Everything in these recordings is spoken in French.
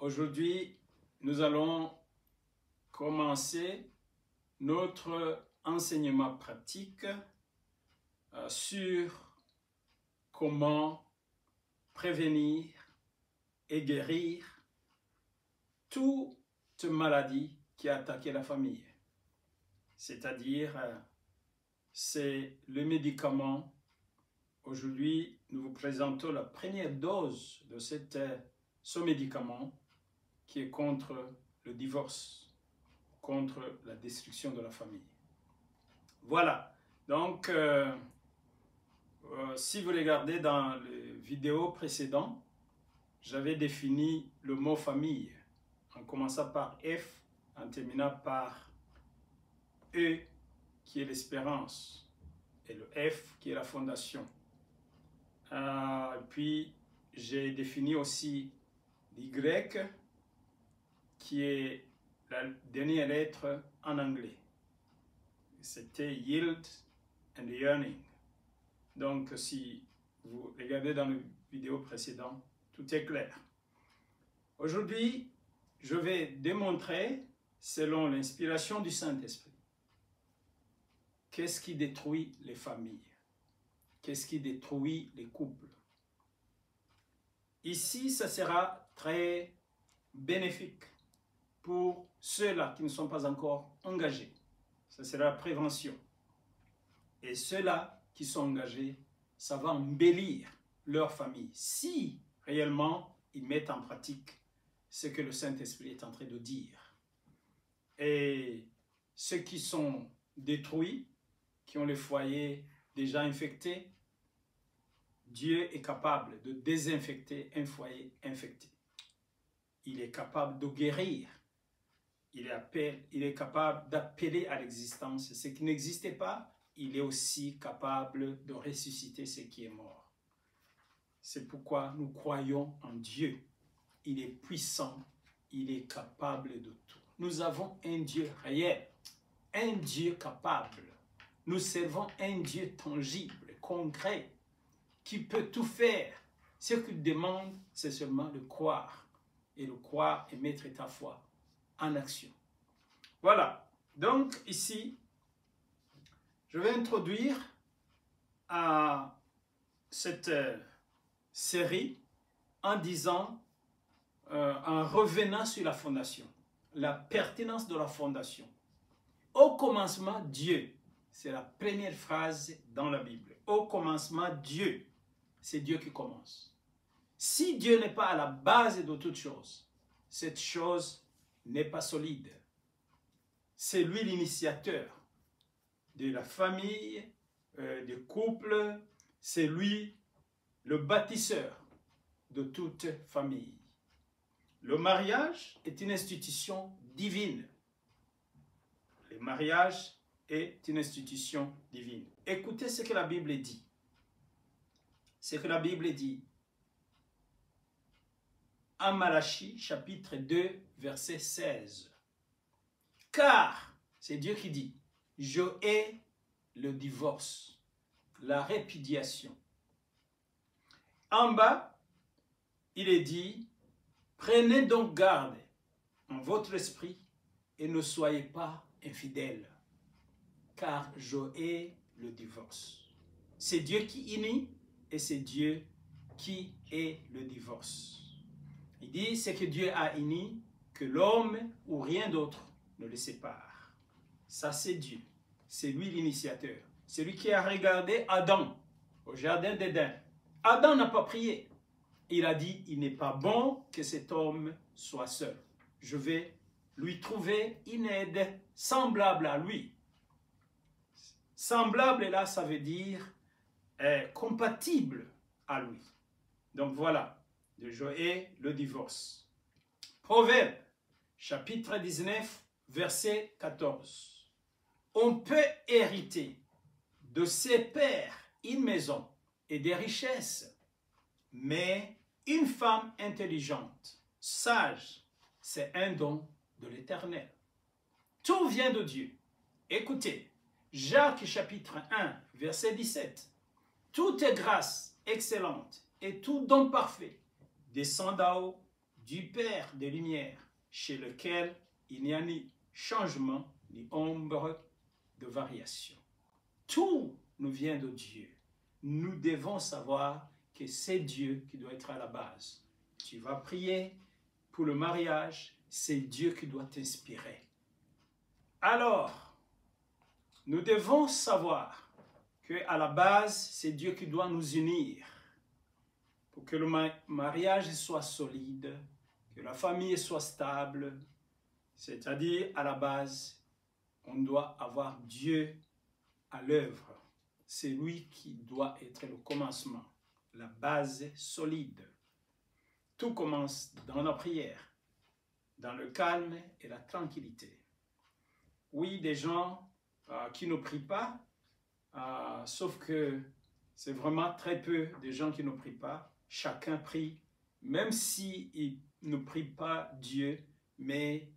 Aujourd'hui, nous allons commencer notre enseignement pratique sur comment prévenir et guérir toute maladie qui a attaqué la famille. C'est-à-dire, c'est le médicament. Aujourd'hui, nous vous présentons la première dose de ce médicament qui est contre le divorce, contre la destruction de la famille. Voilà, donc si vous regardez dans les vidéos précédentes, j'avais défini le mot famille en commençant par F, en terminant par E qui est l'espérance et le F qui est la fondation. Puis j'ai défini aussi l'Y qui est la dernière lettre en anglais. C'était Yield and Yearning. Donc si vous regardez dans les vidéos précédentes, tout est clair. Aujourd'hui, je vais démontrer, selon l'inspiration du Saint-Esprit, qu'est-ce qui détruit les familles, qu'est-ce qui détruit les couples. Ici, ça sera très bénéfique pour ceux-là qui ne sont pas encore engagés. Ça sera la prévention. Et ceux-là qui sont engagés, ça va embellir leur famille si réellement ils mettent en pratique ce que le Saint-Esprit est en train de dire. Et ceux qui sont détruits, qui ont les foyers déjà infectés, Dieu est capable de désinfecter un foyer infecté. Il est capable de guérir. Il est capable d'appeler à l'existence ce qui n'existait pas. Il est aussi capable de ressusciter ce qui est mort. C'est pourquoi nous croyons en Dieu. Il est puissant. Il est capable de tout. Nous avons un Dieu réel, un Dieu capable. Nous servons un Dieu tangible, concret, qui peut tout faire. Ce qu'il demande, c'est seulement de croire. Et le croire et mettre ta foi en action. Voilà. Donc ici, je vais introduire à cette série en disant, en revenant sur la fondation, la pertinence de la fondation. Au commencement, Dieu. C'est la première phrase dans la Bible. Au commencement, Dieu. C'est Dieu qui commence. Si Dieu n'est pas à la base de toute chose, cette chose n'est pas solide. C'est lui l'initiateur de la famille, des couples. C'est lui le bâtisseur de toute famille. Le mariage est une institution divine. Le mariage est une institution divine. Écoutez ce que la Bible dit. Ce que la Bible dit en Malachie, chapitre 2, verset 16. Car, c'est Dieu qui dit, je hais le divorce, la répudiation. En bas, il est dit, prenez donc garde en votre esprit et ne soyez pas infidèles, car je hais le divorce. C'est Dieu qui unit et c'est Dieu qui hait le divorce. Il dit, c'est que Dieu a uni, que l'homme ou rien d'autre ne le sépare. Ça, c'est Dieu. C'est lui l'initiateur. C'est lui qui a regardé Adam au jardin d'Éden. Adam n'a pas prié. Il a dit, il n'est pas bon que cet homme soit seul. Je vais lui trouver une aide semblable à lui. Semblable, là, ça veut dire compatible à lui. Donc voilà. De Joël, le divorce. Proverbe, chapitre 19, verset 14. On peut hériter de ses pères une maison et des richesses, mais une femme intelligente, sage, c'est un don de l'Éternel. Tout vient de Dieu. Écoutez, Jacques, chapitre 1, verset 17. Toute grâce excellente et tout don parfait descend d'en haut du Père des Lumières, chez lequel il n'y a ni changement, ni ombre de variation. Tout nous vient de Dieu. Nous devons savoir que c'est Dieu qui doit être à la base. Tu vas prier pour le mariage, c'est Dieu qui doit t'inspirer. Alors, nous devons savoir qu'à la base, c'est Dieu qui doit nous unir pour que le mariage soit solide, que la famille soit stable. C'est-à-dire, à la base, on doit avoir Dieu à l'œuvre. C'est lui qui doit être le commencement, la base solide. Tout commence dans la prière, dans le calme et la tranquillité. Oui, des gens qui ne prient pas, sauf que c'est vraiment très peu de gens qui ne prient pas. Chacun prie, même s'il ne prie pas Dieu, mais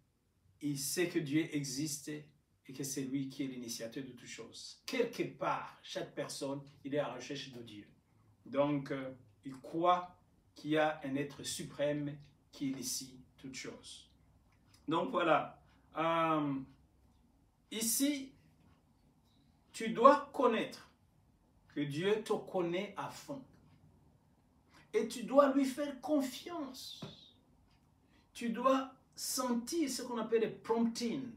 il sait que Dieu existe et que c'est lui qui est l'initiateur de toutes choses. Quelque part, chaque personne, il est à la recherche de Dieu. Donc, il croit qu'il y a un être suprême qui initie toutes choses. Donc, voilà. Ici, tu dois connaître que Dieu te connaît à fond. Et tu dois lui faire confiance. Tu dois sentir ce qu'on appelle les promptings.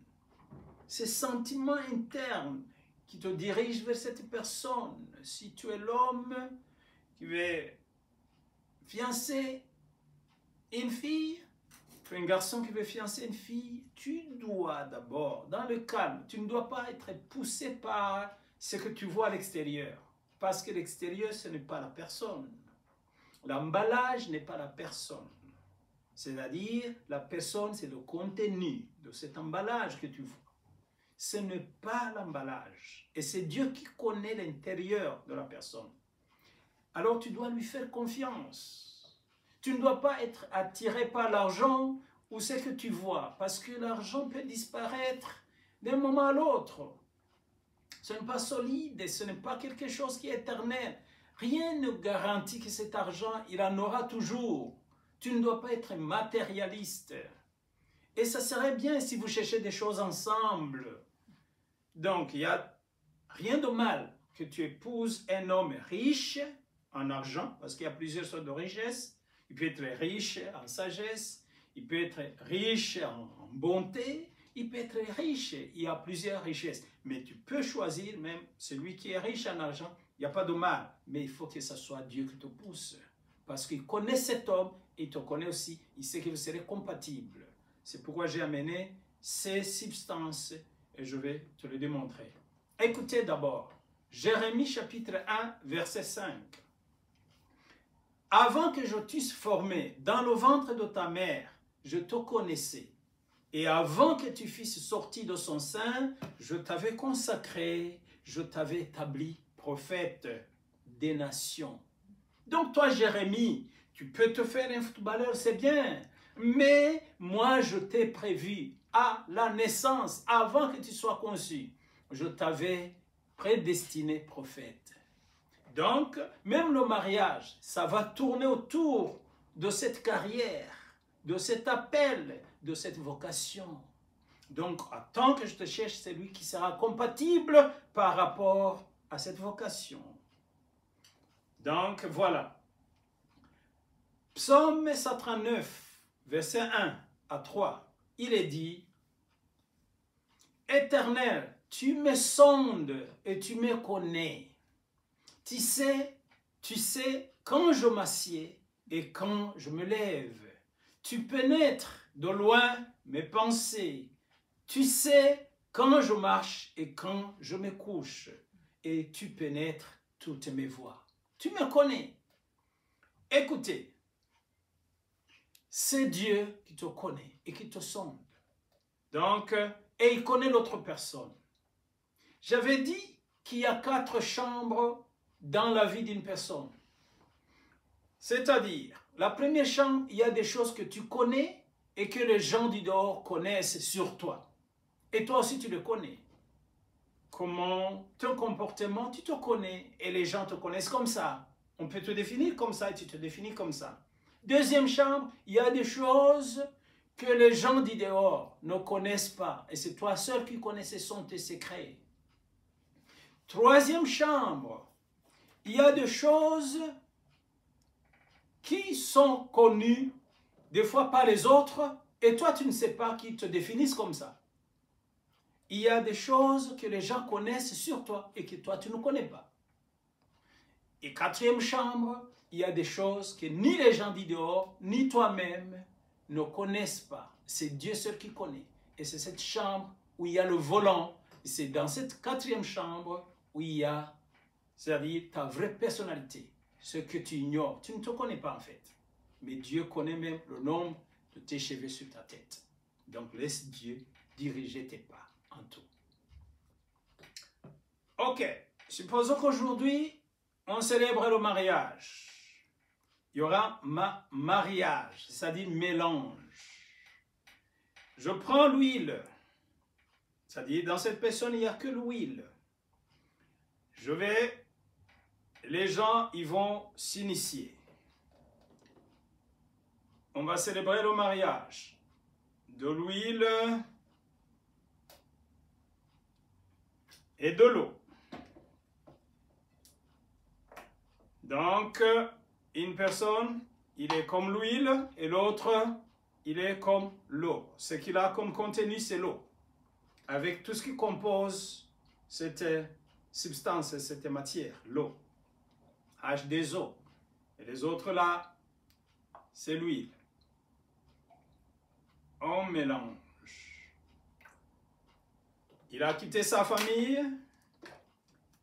Ces sentiments internes qui te dirigent vers cette personne. Si tu es l'homme qui veut fiancer une fille, tu es un garçon qui veut fiancer une fille, tu dois d'abord, dans le calme, tu ne dois pas être poussé par ce que tu vois à l'extérieur. Parce que l'extérieur, ce n'est pas la personne. L'emballage n'est pas la personne. C'est-à-dire, la personne, c'est le contenu de cet emballage que tu vois. Ce n'est pas l'emballage. Et c'est Dieu qui connaît l'intérieur de la personne. Alors, tu dois lui faire confiance. Tu ne dois pas être attiré par l'argent ou ce que tu vois, parce que l'argent peut disparaître d'un moment à l'autre. Ce n'est pas solide, ce n'est pas quelque chose qui est éternel. Rien ne garantit que cet argent, il en aura toujours. Tu ne dois pas être matérialiste. Et ça serait bien si vous cherchez des choses ensemble. Donc, il n'y a rien de mal que tu épouses un homme riche en argent, parce qu'il y a plusieurs sortes de richesses. Il peut être riche en sagesse, il peut être riche en bonté, il peut être riche, il y a plusieurs richesses. Mais tu peux choisir même celui qui est riche en argent, il n'y a pas de mal. Mais il faut que ce soit Dieu qui te pousse. Parce qu'il connaît cet homme, il te connaît aussi, il sait que vous serez compatibles. C'est pourquoi j'ai amené ces substances et je vais te le démontrer. Écoutez d'abord, Jérémie chapitre 1, verset 5. Avant que je t'eusse formé dans le ventre de ta mère, je te connaissais. Et avant que tu fusses sorti de son sein, je t'avais consacré, je t'avais établi prophète des nations. Donc toi, Jérémie, tu peux te faire un footballeur, c'est bien. Mais moi, je t'ai prévu à la naissance, avant que tu sois conçu. Je t'avais prédestiné prophète. Donc, même le mariage, ça va tourner autour de cette carrière, de cet appel, de cette vocation. Donc, attends que je te cherche celui qui sera compatible par rapport à cette vocation. Donc, voilà. Psaume 139, verset 1 à 3, il est dit, « Éternel, tu me sondes et tu me connais. Tu sais quand je m'assieds et quand je me lève. Tu pénètres de loin mes pensées. Tu sais quand je marche et quand je me couche. Et tu pénètres toutes mes voies. Tu me connais. » Écoutez, c'est Dieu qui te connaît et qui te sonde. Donc, et il connaît l'autre personne. J'avais dit qu'il y a 4 chambres dans la vie d'une personne. C'est-à-dire, la première chambre, il y a des choses que tu connais et que les gens du dehors connaissent sur toi. Et toi aussi, tu le connais. Comment ton comportement, tu te connais et les gens te connaissent comme ça. On peut te définir comme ça et tu te définis comme ça. Deuxième chambre, il y a des choses que les gens du dehors ne connaissent pas. Et c'est toi seul qui connais, ce sont tes secrets. Troisième chambre, il y a des choses qui sont connues des fois par les autres et toi tu ne sais pas qu'ils te définissent comme ça. Il y a des choses que les gens connaissent sur toi et que toi tu ne connais pas. Et quatrième chambre, il y a des choses que ni les gens du dehors, ni toi-même ne connaissent pas. C'est Dieu seul qui connaît. Et c'est cette chambre où il y a le volant. C'est dans cette quatrième chambre où il y a, c'est-à-dire ta vraie personnalité. Ce que tu ignores, tu ne te connais pas en fait. Mais Dieu connaît même le nombre de tes cheveux sur ta tête. Donc laisse Dieu diriger tes pas en tout. Ok, supposons qu'aujourd'hui, on célèbre le mariage. Il y aura mariage, c'est-à-dire mélange. Je prends l'huile, c'est-à-dire dans cette personne, il n'y a que l'huile. Les gens, ils vont s'initier. On va célébrer le mariage. De l'huile et de l'eau. Donc, une personne, il est comme l'huile et l'autre, il est comme l'eau. Ce qu'il a comme contenu, c'est l'eau. Avec tout ce qui compose cette substance, cette matière, l'eau. H2O. Et les autres là, c'est l'huile. On mélange. Il a quitté sa famille,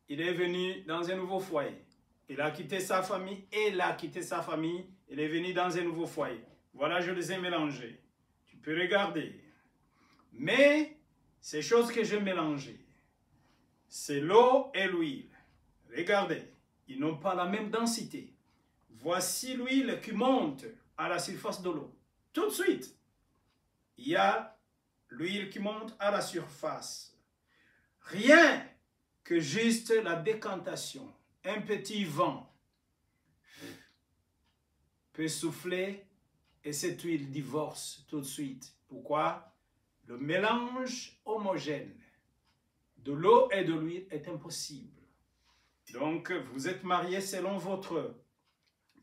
il est venu dans un nouveau foyer. Il a quitté sa famille, elle a quitté sa famille, il est venu dans un nouveau foyer. Voilà, je les ai mélangés. Tu peux regarder. Mais ces choses que j'ai mélangées, c'est l'eau et l'huile. Regardez, ils n'ont pas la même densité. Voici l'huile qui monte à la surface de l'eau. Tout de suite, il y a l'huile qui monte à la surface. Rien que juste la décantation. Un petit vent peut souffler et cette huile divorce tout de suite. Pourquoi? Le mélange homogène de l'eau et de l'huile est impossible. Donc, vous êtes mariés selon votre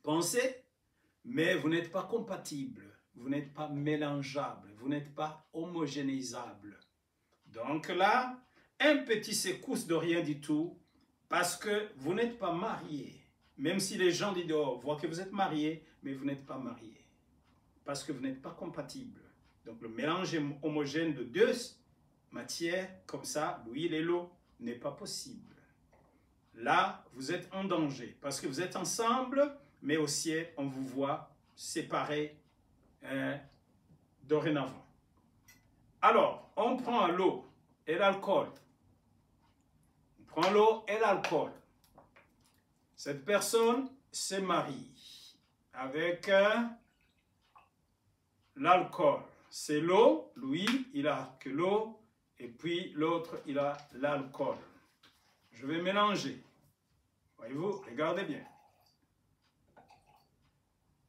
pensée, mais vous n'êtes pas compatibles, vous n'êtes pas mélangeables, vous n'êtes pas homogénéisables. Donc là, un petit secousse de rien du tout, parce que vous n'êtes pas mariés. Même si les gens du dehors voient que vous êtes mariés, mais vous n'êtes pas mariés. Parce que vous n'êtes pas compatibles. Donc le mélange homogène de deux matières, comme ça, l'huile et l'eau, n'est pas possible. Là, vous êtes en danger. Parce que vous êtes ensemble, mais au ciel, on vous voit séparés dorénavant. Alors, on prend l'eau et l'alcool. Prends l'eau et l'alcool. Cette personne se marie avec l'alcool. C'est l'eau, l'huile, il a que l'eau, et puis l'autre, il a l'alcool. Je vais mélanger. Voyez-vous, regardez bien.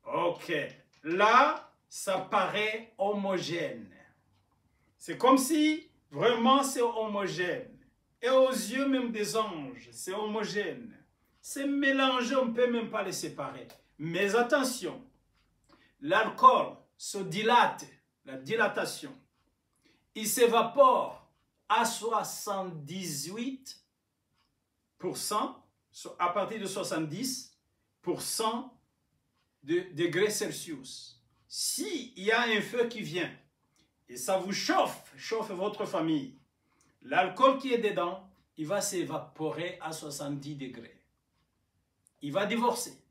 Ok, là, ça paraît homogène. C'est comme si vraiment c'est homogène. Et aux yeux même des anges, c'est homogène. C'est mélangé, on ne peut même pas les séparer. Mais attention, l'alcool se dilate, la dilatation. Il s'évapore à 78%, à partir de 70% de degrés Celsius. S'il y a un feu qui vient et ça vous chauffe votre famille, l'alcool qui est dedans, il va s'évaporer à 70 degrés. Il va divorcer.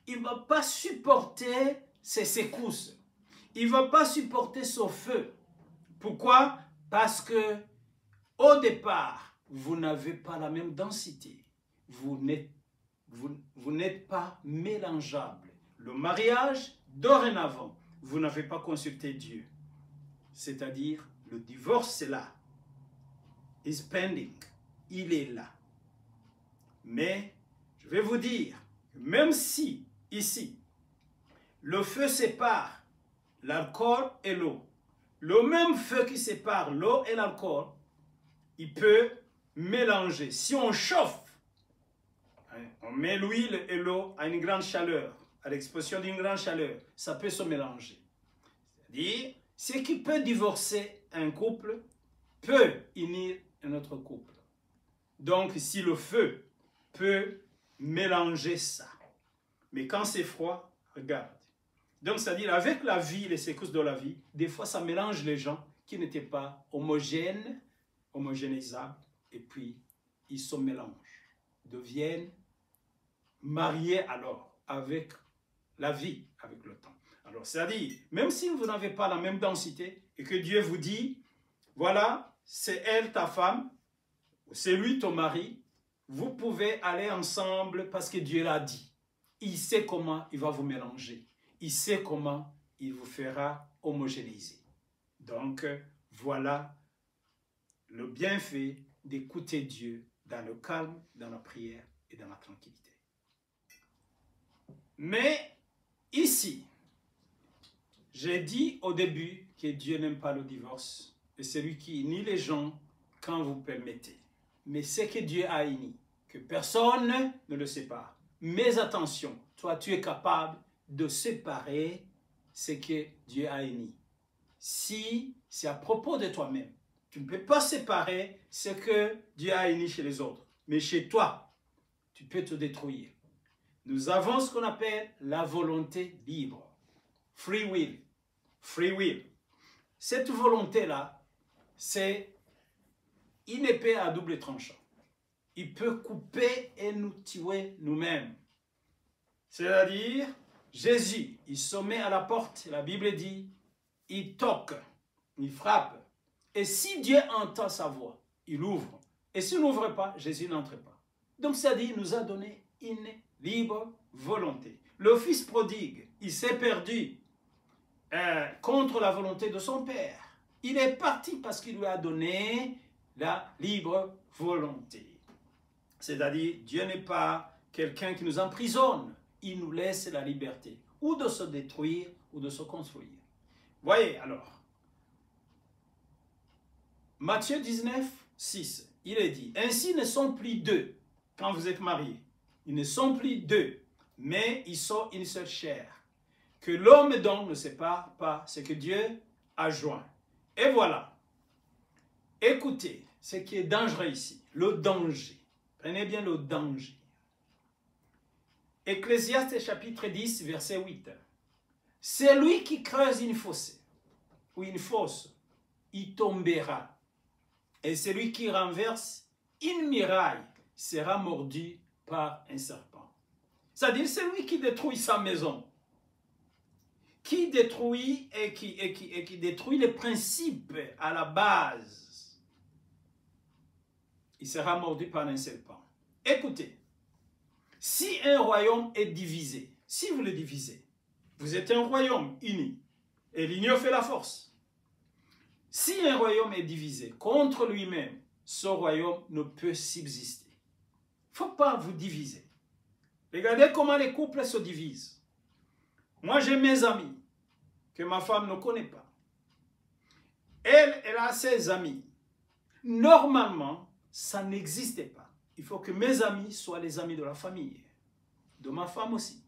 Il ne va pas supporter ces secousses. Il ne va pas supporter ce feu. Pourquoi? Parce que au départ, vous n'avez pas la même densité. Vous n'êtes pas mélangeables. Le mariage, dorénavant, vous n'avez pas consulté Dieu. C'est-à-dire, le divorce, c'est là. Is pending. Il est là. Mais, je vais vous dire, même si, ici, le feu sépare l'alcool et l'eau. Le même feu qui sépare l'eau et l'alcool, il peut mélanger. Si on chauffe, on met l'huile et l'eau à une grande chaleur, à l'exposition d'une grande chaleur, ça peut se mélanger. C'est-à-dire, ce qui peut divorcer un couple peut unir un autre couple. Donc, si le feu peut mélanger ça. Mais quand c'est froid, regarde. Donc, c'est-à-dire, avec la vie, les secousses de la vie, des fois, ça mélange les gens qui n'étaient pas homogénéisables, et puis, ils se mélangent, deviennent mariés alors, avec la vie, avec le temps. Alors, c'est-à-dire, même si vous n'avez pas la même densité, et que Dieu vous dit, voilà, c'est elle ta femme, c'est lui ton mari, vous pouvez aller ensemble parce que Dieu l'a dit. Il sait comment il va vous mélanger. Il sait comment il vous fera homogénéiser. Donc, voilà le bienfait d'écouter Dieu dans le calme, dans la prière et dans la tranquillité. Mais ici, j'ai dit au début que Dieu n'aime pas le divorce. Et c'est lui qui unit les gens quand vous permettez. Mais c'est que Dieu a uni, que personne ne le sépare. Mais attention, toi tu es capable de séparer ce que Dieu a uni. Si c'est à propos de toi-même, tu ne peux pas séparer ce que Dieu a uni chez les autres. Mais chez toi, tu peux te détruire. Nous avons ce qu'on appelle la volonté libre. Free will. Free will. Cette volonté-là, c'est une épée à double tranchant. Il peut couper et nous tuer nous-mêmes. C'est-à-dire, Jésus, il se met à la porte, la Bible dit, il toque, il frappe. Et si Dieu entend sa voix, il ouvre. Et s'il n'ouvre pas, Jésus n'entre pas. Donc, c'est-à-dire, il nous a donné une libre volonté. Le fils prodigue, il s'est perdu contre la volonté de son père. Il est parti parce qu'il lui a donné la libre volonté. C'est-à-dire, Dieu n'est pas quelqu'un qui nous emprisonne. Il nous laisse la liberté, ou de se détruire, ou de se construire. Voyez alors, Matthieu 19, 6, il est dit, « Ainsi ne sont plus deux quand vous êtes mariés. Ils ne sont plus deux, mais ils sont une seule chair. Que l'homme donc ne sépare pas ce que Dieu a joint. » Et voilà. Écoutez, ce qui est dangereux ici, le danger. Prenez bien le danger. Ecclésiaste chapitre 10, verset 8. Celui qui creuse une fosse, ou une fosse, il tombera. Et celui qui renverse une muraille sera mordu par un serpent. C'est-à-dire celui qui détruit sa maison, qui détruit et qui détruit les principes à la base, il sera mordu par un serpent. Écoutez, si un royaume est divisé, si vous le divisez, vous êtes un royaume uni, et l'union fait la force. Si un royaume est divisé contre lui-même, ce royaume ne peut subsister. Il ne faut pas vous diviser. Regardez comment les couples se divisent. Moi, j'ai mes amis que ma femme ne connaît pas. Elle a ses amis. Normalement, ça n'existait pas. Il faut que mes amis soient les amis de la famille, de ma femme aussi.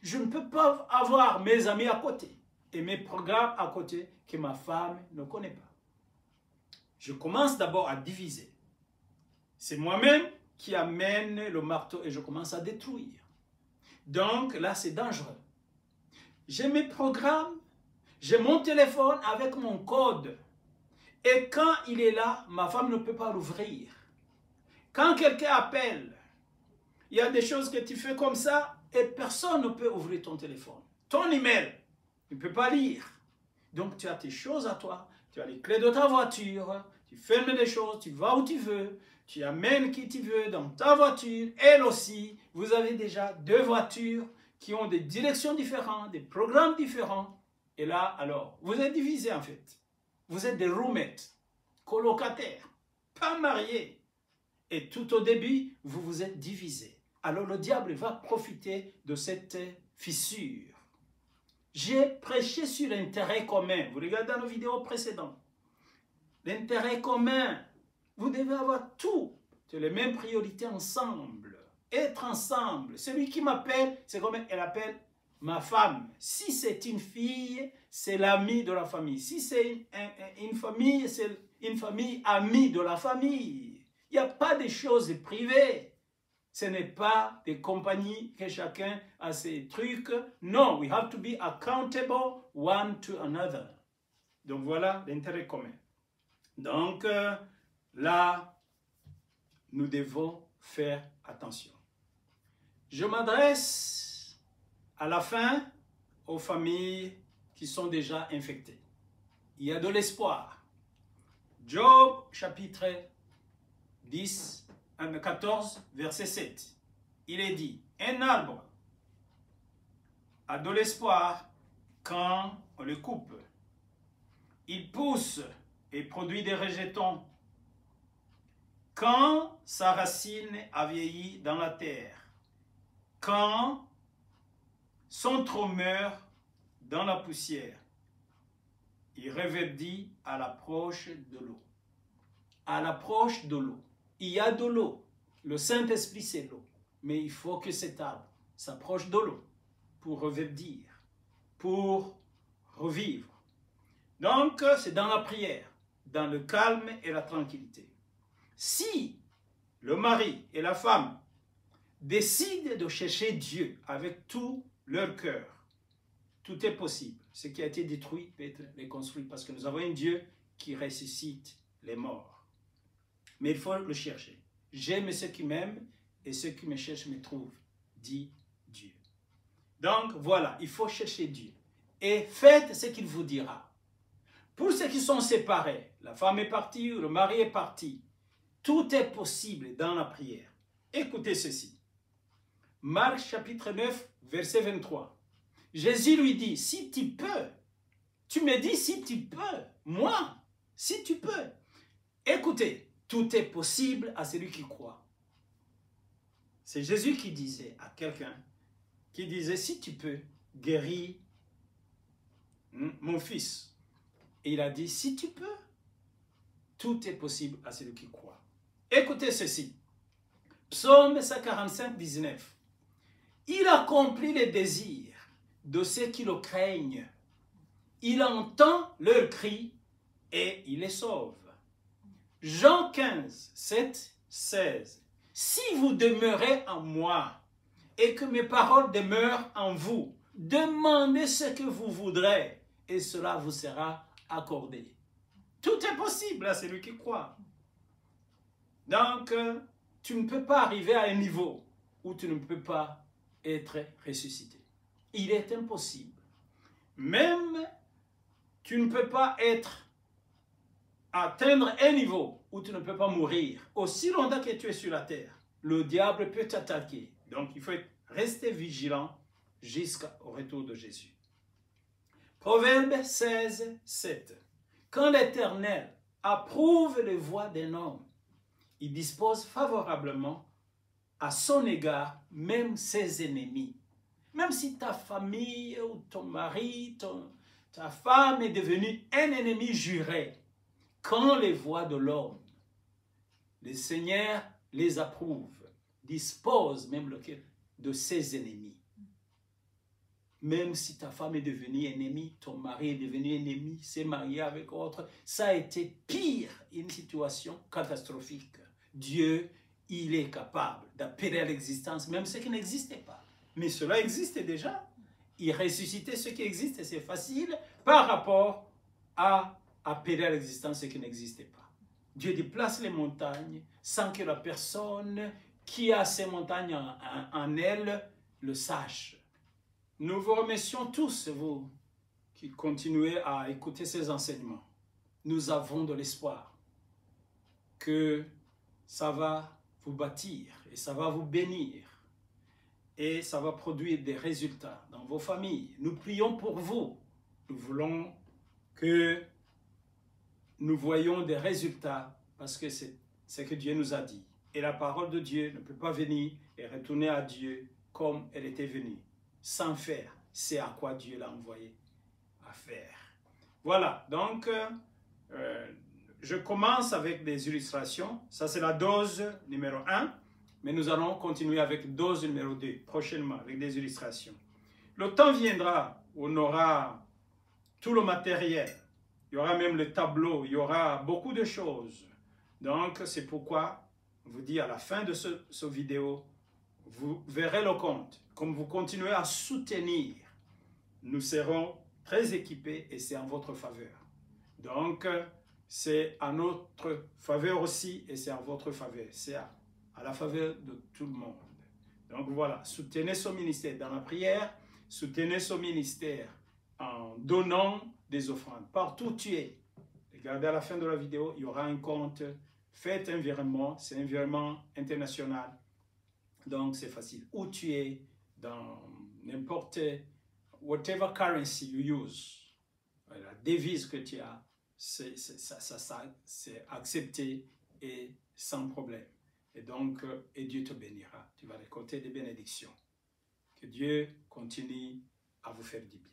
Je ne peux pas avoir mes amis à côté et mes programmes à côté que ma femme ne connaît pas. Je commence d'abord à diviser. C'est moi-même qui amène le marteau et je commence à détruire. Donc là, c'est dangereux. J'ai mes programmes, j'ai mon téléphone avec mon code. Et quand il est là, ma femme ne peut pas l'ouvrir. Quand quelqu'un appelle, il y a des choses que tu fais comme ça et personne ne peut ouvrir ton téléphone. Ton email, tu ne peux pas lire. Donc tu as tes choses à toi, tu as les clés de ta voiture, tu fermes les choses, tu vas où tu veux, tu amènes qui tu veux dans ta voiture. Elle aussi, vous avez déjà deux voitures qui ont des directions différentes, des programmes différents. Et là, alors, vous êtes divisés en fait. Vous êtes des roommates, colocataires, pas mariés. Et tout au début, vous vous êtes divisés. Alors le diable va profiter de cette fissure J'ai prêché sur l'intérêt commun. Vous regardez dans nos vidéos précédentes. L'intérêt commun. Vous devez avoir tout. Les mêmes priorités ensemble. Être ensemble. Celui qui m'appelle, c'est comme elle appelle ma femme. Si c'est une fille, c'est l'ami de la famille. Si c'est une famille, c'est une famille amie de la famille. Il n'y a pas de choses privées. Ce n'est pas des compagnies que chacun a ses trucs. Non, we have to be accountable one to another. Donc voilà l'intérêt commun. Donc là, nous devons faire attention. Je m'adresse à la fin aux familles qui sont déjà infectées. Il y a de l'espoir. Job chapitre 14, verset 7. Il est dit, un arbre a de l'espoir quand on le coupe. Il pousse et produit des rejetons quand sa racine a vieilli dans la terre, quand son tronc meurt dans la poussière, il reverdit à l'approche de l'eau. À l'approche de l'eau. Il y a de l'eau. Le Saint-Esprit, c'est l'eau. Mais il faut que cet arbre s'approche de l'eau pour reverdir, pour revivre. Donc, c'est dans la prière, dans le calme et la tranquillité. Si le mari et la femme décident de chercher Dieu avec tout leur cœur, tout est possible. Ce qui a été détruit peut être reconstruit parce que nous avons un Dieu qui ressuscite les morts. Mais il faut le chercher. J'aime ceux qui m'aiment et ceux qui me cherchent me trouvent, dit Dieu. Donc voilà, il faut chercher Dieu. Et faites ce qu'il vous dira. Pour ceux qui sont séparés, la femme est partie ou le mari est parti, tout est possible dans la prière. Écoutez ceci. Marc chapitre 9, verset 23. Jésus lui dit, si tu peux, tu me dis si tu peux, moi, si tu peux. Écoutez, tout est possible à celui qui croit. C'est Jésus qui disait à quelqu'un, qui disait, si tu peux, guéris mon fils. Et il a dit, si tu peux, tout est possible à celui qui croit. Écoutez ceci. Psaume 145, 19. Il accomplit les désirs de ceux qui le craignent. Il entend leurs cris et il les sauve. Jean 15, 7, 16. Si vous demeurez en moi et que mes paroles demeurent en vous, demandez ce que vous voudrez et cela vous sera accordé. Tout est possible à celui qui croit. Donc, tu ne peux pas arriver à un niveau où tu ne peux pas être ressuscité. Il est impossible. Même, tu ne peux pas atteindre un niveau où tu ne peux pas mourir. Aussi longtemps que tu es sur la terre, le diable peut t'attaquer. Donc, il faut rester vigilant jusqu'au retour de Jésus. Proverbe 16, 7. Quand l'Éternel approuve les voies d'un homme, il dispose favorablement à son égard même ses ennemis. Même si ta famille ou ton mari, ta femme est devenue un ennemi juré, quand les voies de l'homme, le Seigneur les approuve, dispose même de ses ennemis. Même si ta femme est devenue ennemie, ton mari est devenu ennemi, s'est marié avec autre, ça a été pire, une situation catastrophique. Dieu, il est capable d'appeler à l'existence même ce qui n'existait pas. Mais cela existait déjà. Il ressuscitait ce qui existe et c'est facile par rapport à appeler à l'existence ce qui n'existait pas. Dieu déplace les montagnes sans que la personne qui a ces montagnes en elle le sache. Nous vous remercions tous, vous qui continuez à écouter ces enseignements. Nous avons de l'espoir que ça va vous bâtir et ça va vous bénir et ça va produire des résultats dans vos familles. Nous prions pour vous. Nous voulons que nous voyions des résultats parce que c'est ce que Dieu nous a dit. Et la parole de Dieu ne peut pas venir et retourner à Dieu comme elle était venue, sans faire c'est à quoi Dieu l'a envoyé à faire. Voilà, donc je commence avec des illustrations. Ça, c'est la dose numéro 1, mais nous allons continuer avec dose numéro 2 prochainement, avec des illustrations. Le temps viendra où on aura tout le matériel. Il y aura même le tableau, il y aura beaucoup de choses. Donc, c'est pourquoi je vous dis à la fin de ce vidéo, vous verrez le compte. Comme vous continuez à soutenir, nous serons très équipés et c'est en votre faveur. Donc, c'est à notre faveur aussi et c'est en votre faveur. C'est à la faveur de tout le monde. Donc voilà, soutenez ce ministère dans la prière, soutenez ce ministère en donnant des offrandes. Partout où tu es, regardez à la fin de la vidéo, il y aura un compte. Faites un virement, c'est un virement international. Donc c'est facile. Où tu es, dans n'importe, whatever currency you use, la devise que tu as, c'est accepté et sans problème. Et donc, et Dieu te bénira. Tu vas récolter des bénédictions. Que Dieu continue à vous faire du bien.